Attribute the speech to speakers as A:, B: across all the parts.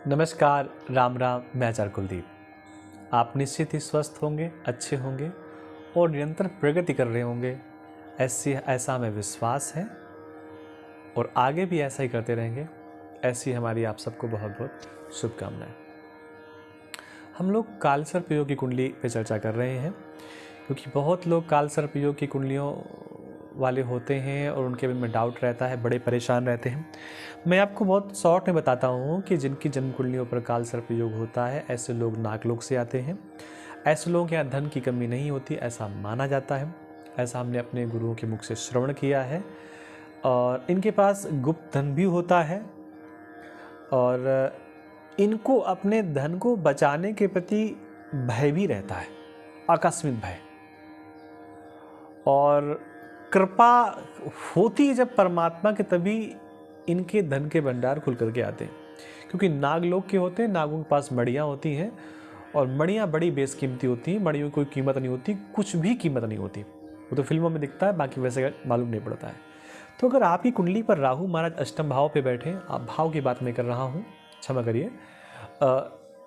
A: नमस्कार, राम राम। मैं आचार्य कुलदीप। आप निश्चित ही स्वस्थ होंगे, अच्छे होंगे और निरंतर प्रगति कर रहे होंगे, ऐसा हमें विश्वास है और आगे भी ऐसा ही करते रहेंगे। ऐसी हमारी आप सबको बहुत बहुत शुभकामनाएं। हम लोग कालसर्प योग की कुंडली पे चर्चा कर रहे हैं क्योंकि बहुत लोग कालसर्प योग की कुंडलियों वाले होते हैं और उनके मन में डाउट रहता है, बड़े परेशान रहते हैं। मैं आपको बहुत शॉर्ट में बताता हूँ कि जिनकी जन्म कुंडलियों पर कालसर्प योग होता है, ऐसे लोग नागलोक से आते हैं। ऐसे लोगों के यहाँ धन की कमी नहीं होती, ऐसा माना जाता है। ऐसा हमने अपने गुरुओं के मुख से श्रवण किया है। और इनके पास गुप्त धन भी होता है और इनको अपने धन को बचाने के प्रति भय भी रहता है, आकस्मिक भय। और कृपा होती है जब परमात्मा के, तभी इनके धन के भंडार खुल करके आते हैं। क्योंकि नागलोक के होते हैं, नागों के पास मड़ियाँ होती हैं और मड़ियाँ बड़ी बेशकीमती होती हैं। मड़ियों की कोई कीमत नहीं होती, कुछ भी कीमत नहीं होती। वो तो फिल्मों में दिखता है, बाकी वैसे मालूम नहीं पड़ता है। तो अगर आपकी कुंडली पर राहु महाराज अष्टम भाव पे बैठे, आप भाव की बात नहीं कर रहा हूँ, क्षमा करिए,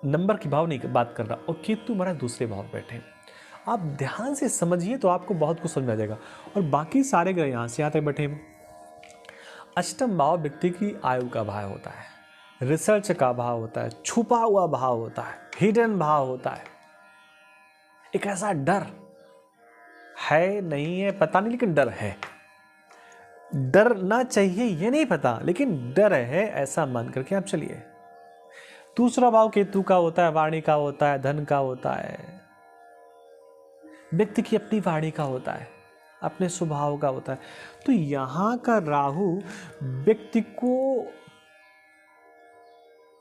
A: नंबर की भाव नहीं बात कर रहा, और केतु महाराज दूसरे भाव बैठे, आप ध्यान से समझिए तो आपको बहुत कुछ समझ में आ जाएगा। और बाकी सारे ग्रह यहाँ से यहाँ तक बैठे। अष्टम भाव व्यक्ति की आयु का भाव होता है, रिसर्च का भाव होता है, छुपा हुआ भाव होता है, हिडन भाव होता है। एक ऐसा डर है, नहीं है पता नहीं, लेकिन डर है। डरना चाहिए ये नहीं पता, लेकिन डर है, ऐसा मान करके आप चलिए। दूसरा भाव केतु का होता है, वाणी का होता है, धन का होता है, व्यक्ति की अपनी वाणी का होता है, अपने स्वभाव का होता है। तो यहां का राहु व्यक्ति को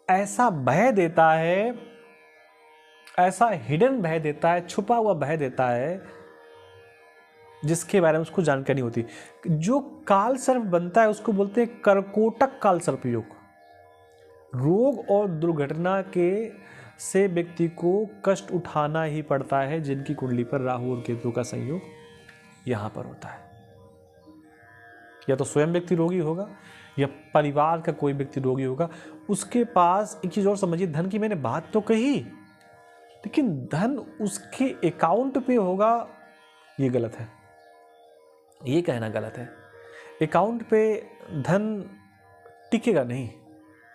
A: ऐसा भय देता है, ऐसा हिडन भय देता है, छुपा हुआ भय देता है, जिसके बारे में उसको जानकारी नहीं होती। जो काल सर्प बनता है उसको बोलते हैं कर्कोटक काल सर्प योग। रोग और दुर्घटना के से व्यक्ति को कष्ट उठाना ही पड़ता है, जिनकी कुंडली पर राहु और केतु का संयोग यहां पर होता है। या तो स्वयं व्यक्ति रोगी होगा या परिवार का कोई व्यक्ति रोगी होगा। उसके पास एक चीज और समझिए, धन की मैंने बात तो कही, लेकिन धन उसके अकाउंट पे होगा, ये गलत है, ये कहना गलत है। अकाउंट पे धन टिकेगा नहीं,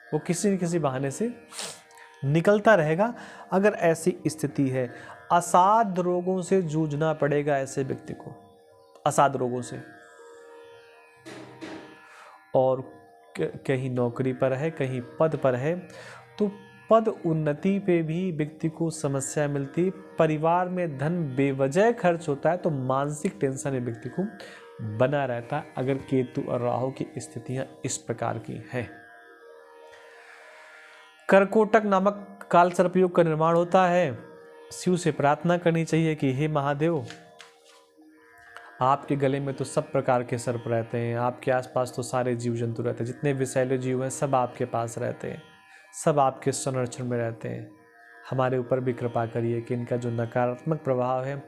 A: वो किसी न किसी बहाने से निकलता रहेगा। अगर ऐसी स्थिति है, असाध्य रोगों से जूझना पड़ेगा ऐसे व्यक्ति को, असाध्य रोगों से। और कहीं नौकरी पर है, कहीं पद पर है, तो पद उन्नति पे भी व्यक्ति को समस्या मिलती। परिवार में धन बेवजह खर्च होता है तो मानसिक टेंशन व्यक्ति को बना रहता है, अगर केतु और राहु की स्थितियां इस प्रकार की हैं। कर्कोटक नामक काल सर्प योग का निर्माण होता है। शिव से प्रार्थना करनी चाहिए कि हे महादेव, आपके गले में तो सब प्रकार के सर्प रहते हैं, आपके आसपास तो सारे जीव जंतु रहते हैं, जितने विषैले जीव हैं सब आपके पास रहते हैं, सब आपके संरक्षण में रहते हैं। हमारे ऊपर भी कृपा करिए कि इनका जो नकारात्मक प्रभाव है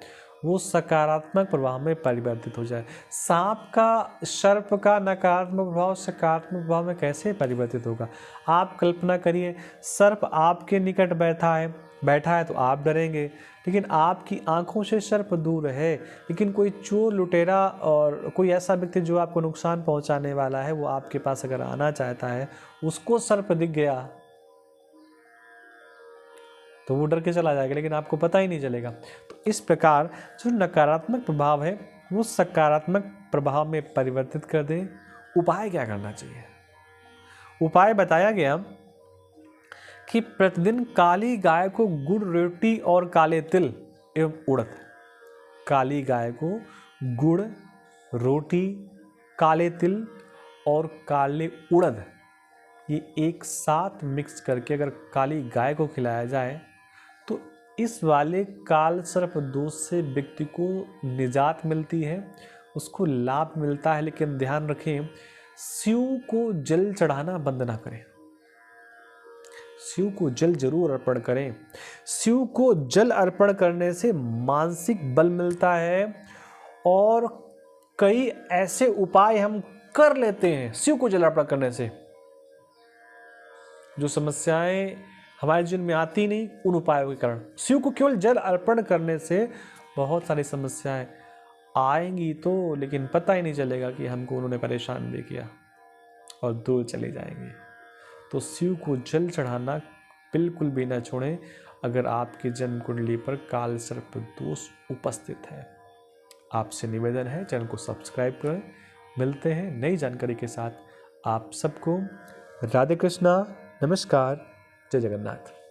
A: वो सकारात्मक प्रभाव में परिवर्तित हो जाए। सांप का, सर्प का नकारात्मक प्रभाव सकारात्मक प्रभाव में कैसे परिवर्तित होगा? आप कल्पना करिए, सर्प आपके निकट बैठा है तो आप डरेंगे, लेकिन आपकी आंखों से सर्प दूर है। लेकिन कोई चोर, लुटेरा और कोई ऐसा व्यक्ति जो आपको नुकसान पहुंचाने वाला है, वो आपके पास अगर आना चाहता है, उसको सर्प दिख गया तो वो डर के चला जाएगा, लेकिन आपको पता ही नहीं चलेगा। तो इस प्रकार जो नकारात्मक प्रभाव है वो सकारात्मक प्रभाव में परिवर्तित कर दे। उपाय क्या करना चाहिए? उपाय बताया गया कि प्रतिदिन काली गाय को गुड़, रोटी और काले तिल एवं उड़द, काली गाय को गुड़, रोटी, काले तिल और काले उड़द, ये एक साथ मिक्स करके अगर काली गाय को खिलाया जाए तो इस वाले काल सर्प दोष से व्यक्ति को निजात मिलती है, उसको लाभ मिलता है। लेकिन ध्यान रखें, शिव को जल चढ़ाना बंद ना करें। शिव को जल जरूर अर्पण करें। शिव को जल अर्पण करने से मानसिक बल मिलता है और कई ऐसे उपाय हम कर लेते हैं शिव को जल अर्पण करने से। जो समस्याएं हमारे जीवन में आती नहीं, उन उपायों के कारण। शिव को केवल जल अर्पण करने से बहुत सारी समस्याएं आएंगी तो, लेकिन पता ही नहीं चलेगा कि हमको उन्होंने परेशान भी किया और दूर चले जाएंगे। तो शिव को जल चढ़ाना बिल्कुल भी न छोड़ें अगर आपकी जन्म कुंडली पर काल सर्प दोष उपस्थित है। आपसे निवेदन है चैनल को सब्सक्राइब करें। मिलते हैं नई जानकारी के साथ। आप सबको राधे कृष्णा, नमस्कार, जय जगन्नाथ।